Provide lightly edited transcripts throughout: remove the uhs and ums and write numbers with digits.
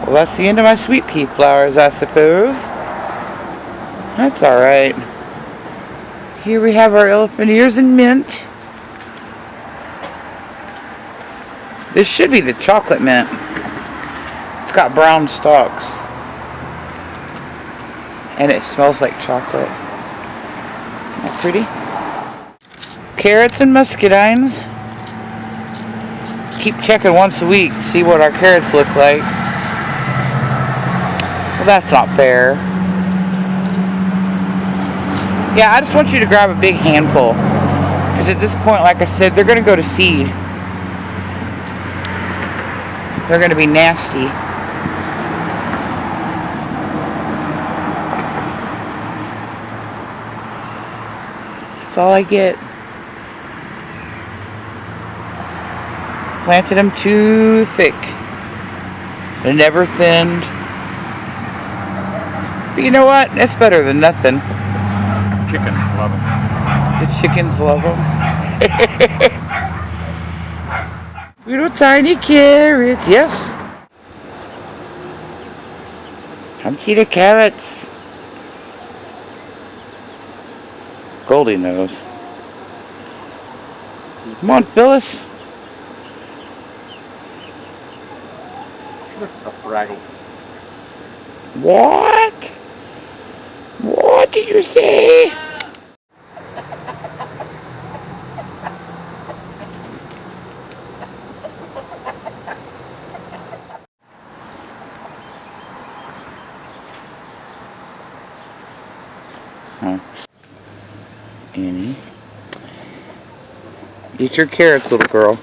Well, that's the end of my sweet pea flowers, I suppose. That's alright. Here we have our elephant ears and mint. This should be the chocolate mint. It's got brown stalks. And it smells like chocolate. Isn't that pretty? Carrots and muscadines. Keep checking once a week to see what our carrots look like. Well, that's not fair. Yeah, I just want you to grab a big handful. Because at this point, like I said, they're going to go to seed. They're going to be nasty. That's all I get. Planted them too thick. They never thinned. But you know what? That's better than nothing. Chickens love them. The chickens love them. Little tiny carrots, yes. Come see the carrots. Goldie knows. Come on, Phyllis. Raggle. What? What did you say? Huh. Annie. Eat your carrots, little girl.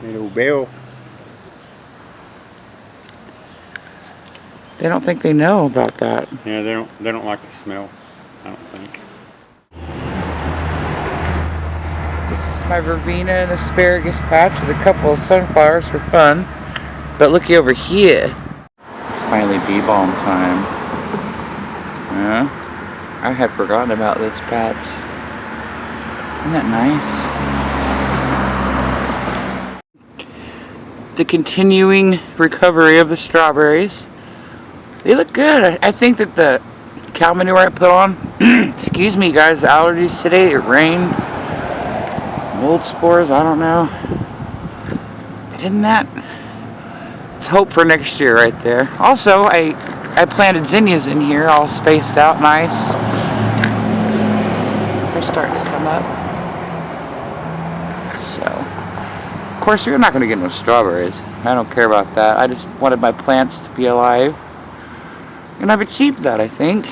Little Bill. They don't think they know about that. Yeah, they don't like the smell, I don't think. This is my verbena and asparagus patch with a couple of sunflowers for fun. But looky over here. It's finally bee balm time. Yeah, I had forgotten about this patch. Isn't that nice? The continuing recovery of the strawberries. They look good. I think that the cow manure I put on, excuse me guys, allergies today, it rained, mold spores, I don't know. But isn't that, it's hope for next year right there. Also, I planted zinnias in here, all spaced out nice. They're starting to come up. So, of course, we're not going to get no strawberries. I don't care about that. I just wanted my plants to be alive. And I've achieved that, I think.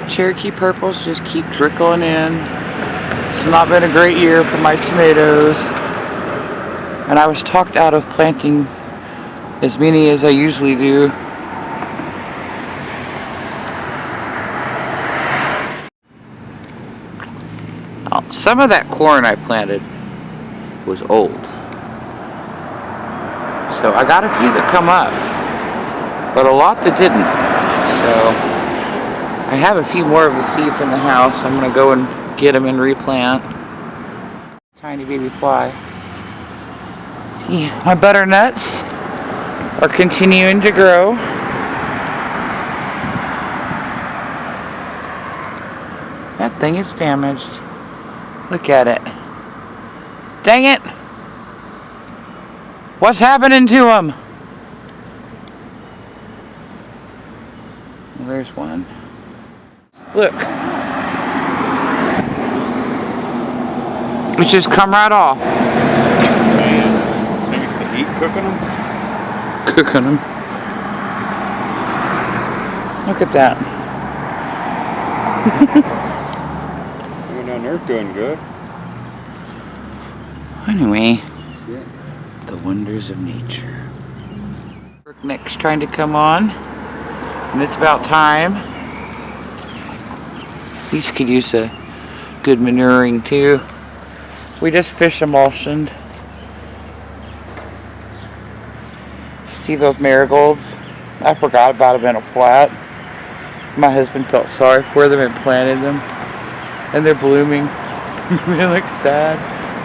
Cherokee purples just keep trickling in. It's not been a great year for my tomatoes. And I was talked out of planting as many as I usually do. Oh, some of that corn I planted was old. So I got a few that come up, but a lot that didn't. So I have a few more of the seeds in the house. I'm going to go and get them and replant. Tiny baby fly. See, my butternuts are continuing to grow. That thing is damaged. Look at it. Dang it! What's happening to them? Well, there's one. Look. It's just come right off. I think it's the heat cooking them. Cooking them. Look at that. Going down there doing good. Anyway. Shit. The wonders of nature. Next trying to come on, and it's about time. These could use a good manuring too. We just fish emulsioned. See those marigolds? I forgot about them in a flat. My husband felt sorry for them and planted them, and they're blooming. It looks sad.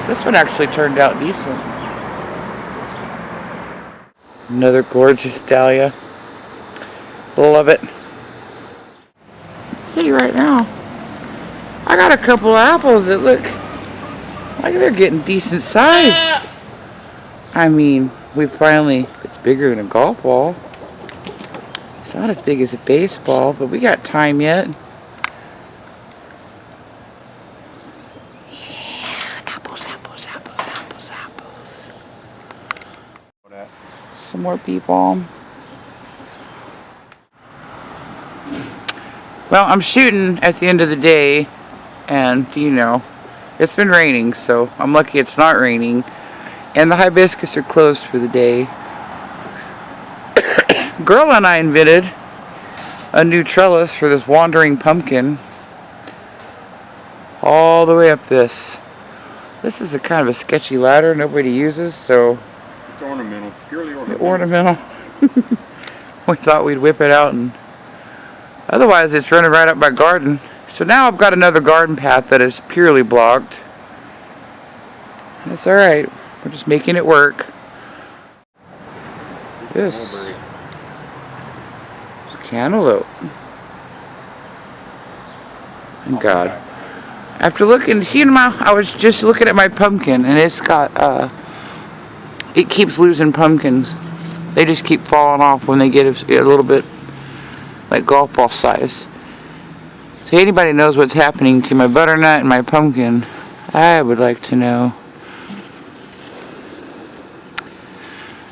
This one actually turned out decent. Another gorgeous dahlia. Love it. I'll tell you right now, I got a couple of apples that look like they're getting decent size. I mean, it's bigger than a golf ball. It's not as big as a baseball, but we got time yet. Yeah, apples. Some more bee balm. Well, I'm shooting at the end of the day, and it's been raining, so I'm lucky it's not raining. And the hibiscus are closed for the day. Girl and I invented a new trellis for this wandering pumpkin. All the way up this. This is a kind of a sketchy ladder nobody uses, so... It's ornamental. Purely ornamental. Ornamental. We thought we'd whip it out, and otherwise it's running right up my garden. So now I've got another garden path that is purely blocked. That's alright. We're just making it work. This is cantaloupe. And God. After seeing them out, I was just looking at my pumpkin, and it's got, it keeps losing pumpkins. They just keep falling off when they get a little bit like golf ball size. So anybody knows what's happening to my butternut and my pumpkin, I would like to know.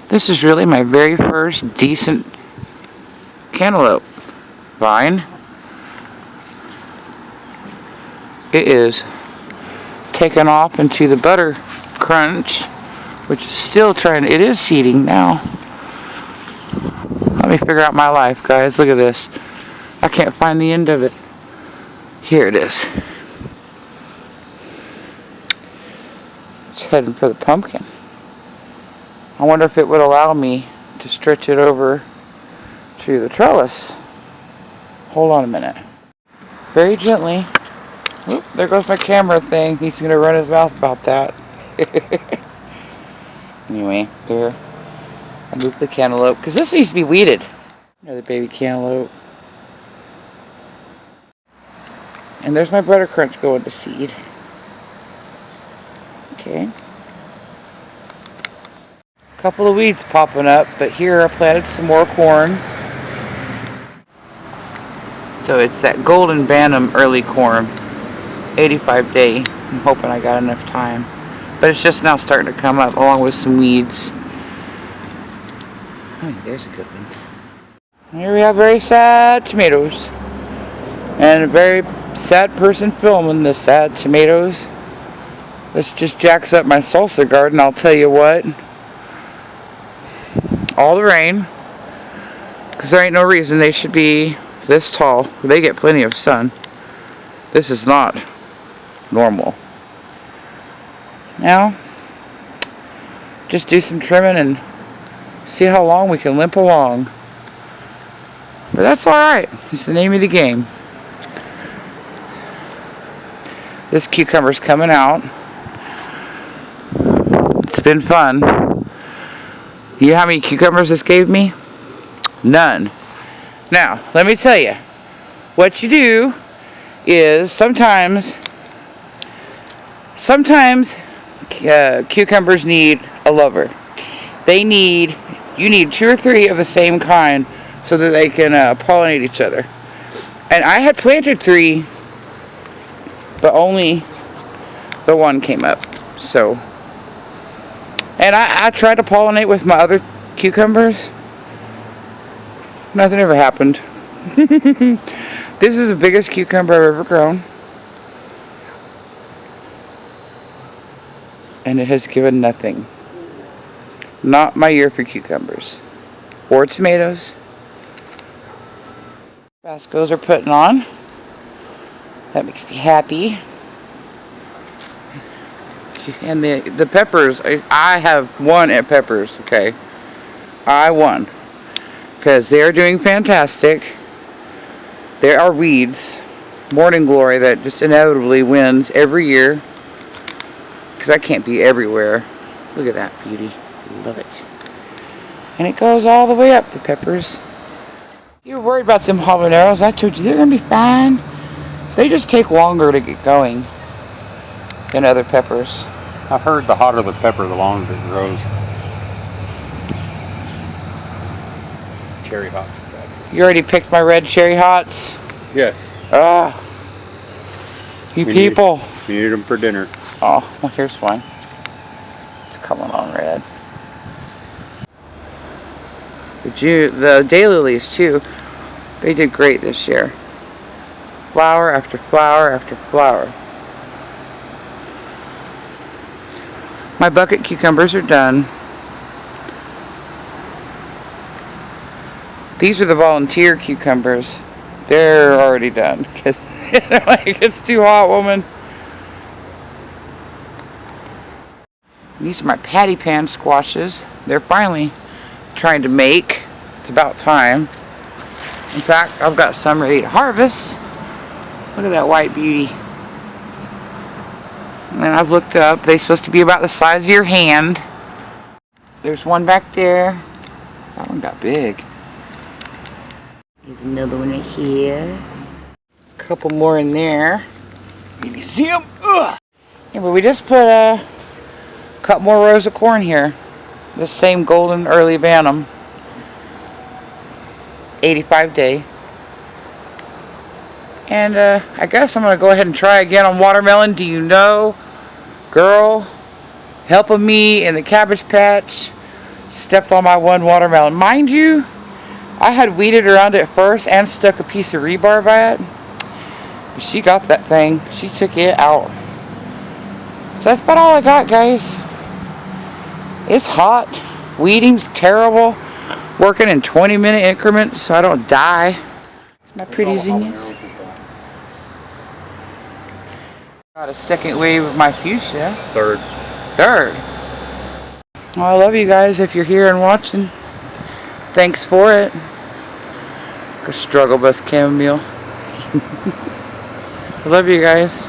This is really my very first decent cantaloupe vine. It is taken off into the butter crunch, which is still it is seeding now. Let me figure out my life, guys. Look at this. I can't find the end of it. Here it is. It's heading for the pumpkin. I wonder if it would allow me to stretch it over to the trellis. Hold on a minute. Very gently. Oop, there goes my camera thing. He's going to run his mouth about that. Anyway, there. I moved the cantaloupe because this needs to be weeded. Another baby cantaloupe. And there's my butter crunch going to seed. Okay. Couple of weeds popping up, but here I planted some more corn. So it's that golden bantam early corn, 85 day. I'm hoping I got enough time, but it's just now starting to come up along with some weeds. Oh, there's a good one. Here we have very sad tomatoes, and a very sad person filming the sad tomatoes. This just jacks up my salsa garden, I'll tell you what. All the rain, because there ain't no reason they should be this tall. They get plenty of sun. This is not normal. Now, just do some trimming and see how long we can limp along. But that's alright. It's the name of the game. This cucumber's coming out. It's been fun. You know how many cucumbers this gave me? None. Now, let me tell you. What you do is sometimes cucumbers need a lover. You need 2 or 3 of the same kind so that they can pollinate each other. And I had planted 3, but only the one came up. So, and I tried to pollinate with my other cucumbers. Nothing ever happened. This is the biggest cucumber I've ever grown. And it has given nothing. Not my year for cucumbers. Or tomatoes. Tabascos are putting on. That makes me happy. And the peppers, I have won at peppers, okay? I won. Because they're doing fantastic. There are weeds, morning glory, that just inevitably wins every year. because I can't be everywhere. Look at that beauty. Love it. And it goes all the way up, the peppers. You were worried about them habaneros. I told you they're going to be fine. They just take longer to get going than other peppers. I've heard the hotter the pepper, the longer it grows. Cherry hots. You already picked my red cherry hots? Yes. Ah. You people. We needed them for dinner. Oh, well, here's one. It's coming on red. The daylilies too, they did great this year. Flower after flower after flower. My bucket cucumbers are done. These are the volunteer cucumbers. They're already done because like, it's too hot, woman. These are my patty pan squashes. They're finally trying to make. It's about time. In fact, I've got some ready to harvest. Look at that white beauty. And I've looked up. They're supposed to be about the size of your hand. There's one back there. That one got big. There's another one right here. A couple more in there. Can you see them? Ugh. Yeah, but we just put a couple more rows of corn here. The same golden early Bantam. 85 day. And I guess I'm going to go ahead and try again on watermelon. Do you know, girl, helping me in the cabbage patch, stepped on my one watermelon. Mind you, I had weeded around it first and stuck a piece of rebar by it. But she got that thing. She took it out. So that's about all I got, guys. It's hot. Weeding's terrible. Working in 20-minute increments so I don't die. My pretty zinnias. Got a second wave of my fuchsia. Third. Well, I love you guys if you're here and watching. Thanks for it. Struggle bus chamomile. I love you guys.